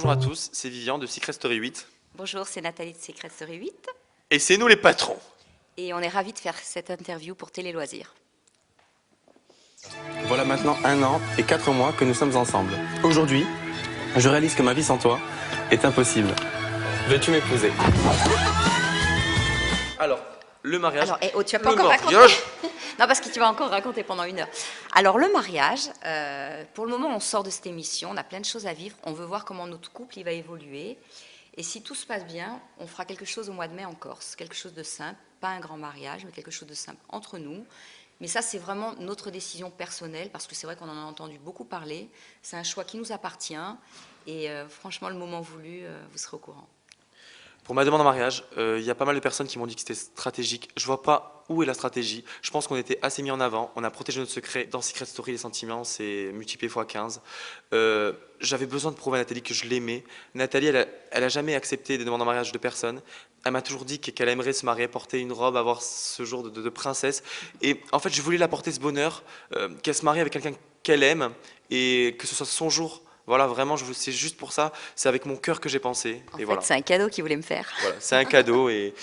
bonjour à tous, c'est Vivian de Secret Story 8. Bonjour, c'est Nathalie de Secret Story 8. Et c'est nous les patrons. Et on est ravis de faire cette interview pour Télé Loisirs. Voilà maintenant 1 an et 4 mois que nous sommes ensemble. Aujourd'hui, je réalise que ma vie sans toi est impossible. Veux-tu m'épouser? Alors, le mariage. Alors, tu vas pas le encore mariage. raconter. Non, parce que tu vas encore raconter pendant 1 heure. Alors, le mariage, pour le moment, on sort de cette émission, on a plein de choses à vivre, on veut voir comment notre couple il va évoluer. Et si tout se passe bien, on fera quelque chose au mois de mai en Corse, quelque chose de simple, pas un grand mariage, mais quelque chose de simple entre nous. Mais ça, c'est vraiment notre décision personnelle, parce que c'est vrai qu'on en a entendu beaucoup parler. C'est un choix qui nous appartient. Et franchement, le moment voulu, vous serez au courant. Pour ma demande en mariage, il y a pas mal de personnes qui m'ont dit que c'était stratégique. Je vois pas où est la stratégie. Je pense qu'on était assez mis en avant. On a protégé notre secret. Dans Secret Story, les sentiments, c'est multiplié x 15. J'avais besoin de prouver à Nathalie que je l'aimais. Nathalie, elle a jamais accepté des demandes en mariage de personne. Elle m'a toujours dit qu'elle aimerait se marier, porter une robe, avoir ce jour de princesse. Et en fait, je voulais lui apporter ce bonheur, qu'elle se marie avec quelqu'un qu'elle aime et que ce soit son jour. Voilà, vraiment, c'est juste pour ça, c'est avec mon cœur que j'ai pensé. En fait, voilà. c'est un cadeau qu'il voulait me faire. Voilà, c'est un cadeau et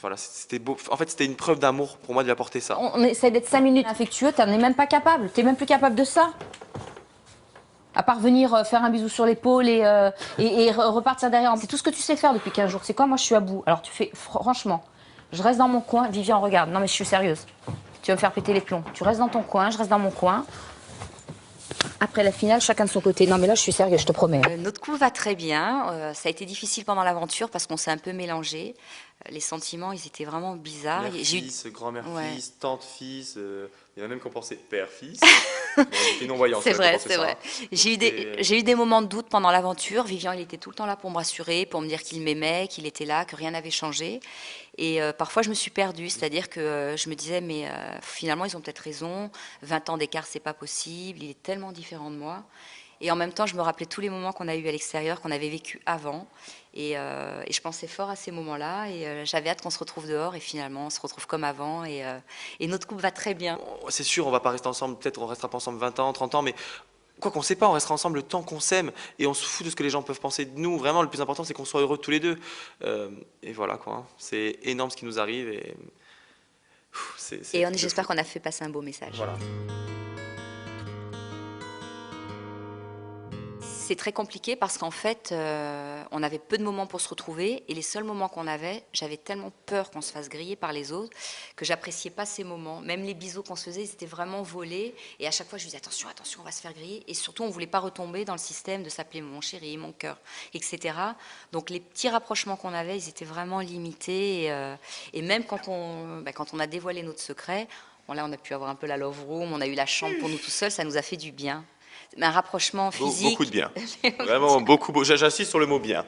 voilà, c'était beau. En fait, c'était une preuve d'amour pour moi de lui apporter ça. On essaie d'être 5 minutes affectueux, t'en es même pas capable. T'es même plus capable de ça. À part venir faire un bisou sur l'épaule et repartir derrière. C'est tout ce que tu sais faire depuis 15 jours. C'est quoi? Moi, je suis à bout. Alors, tu fais, franchement, je reste dans mon coin. Vivian, regarde. Non, mais je suis sérieuse. Tu vas me faire péter les plombs. Tu restes dans ton coin, je reste dans mon coin. Après la finale, chacun de son côté. Non, mais là, je suis sérieuse, je te promets. Notre couple va très bien. Ça a été difficile pendant l'aventure parce qu'on s'est un peu mélangés. Les sentiments, ils étaient vraiment bizarres. Mère-fils, grand-mère-fils, Ouais. tante-fils, il y en a même qui ont pensé père-fils. J'étais non-voyant. C'est vrai, c'est vrai. J'ai eu des moments de doute pendant l'aventure. Vivian, il était tout le temps là pour me rassurer, pour me dire qu'il m'aimait, qu'il était là, que rien n'avait changé. Et parfois, je me suis perdue. C'est-à-dire que je me disais, mais finalement, ils ont peut-être raison. 20 ans d'écart, c'est pas possible. Il est tellement différent de moi. Et en même temps, je me rappelais tous les moments qu'on a eus à l'extérieur, qu'on avait vécu avant. Et je pensais fort à ces moments-là. Et j'avais hâte qu'on se retrouve dehors. Et finalement, on se retrouve comme avant. Et notre couple va très bien. C'est sûr, on va pas rester ensemble, peut-être on restera pas ensemble 20 ans, 30 ans, mais quoi qu'on sait pas, on restera ensemble le temps qu'on s'aime et on se fout de ce que les gens peuvent penser de nous. Vraiment, le plus important, c'est qu'on soit heureux tous les deux. Et voilà, quoi. C'est énorme ce qui nous arrive. Et j'espère qu'on a fait passer un beau message. Voilà. C'est très compliqué parce qu'en fait, on avait peu de moments pour se retrouver et les seuls moments qu'on avait, j'avais tellement peur qu'on se fasse griller par les autres que j'appréciais pas ces moments. Même les bisous qu'on se faisait, ils étaient vraiment volés et à chaque fois, je disais attention, attention, on va se faire griller et surtout, on voulait pas retomber dans le système de s'appeler mon chéri, mon cœur, etc. Donc les petits rapprochements qu'on avait, ils étaient vraiment limités et même quand on a dévoilé notre secret, bon là, on a pu avoir un peu la love room, on a eu la chambre pour nous tout seuls, ça nous a fait du bien. Un rapprochement physique. Beaucoup de bien. Vraiment beaucoup. J'insiste sur le mot bien.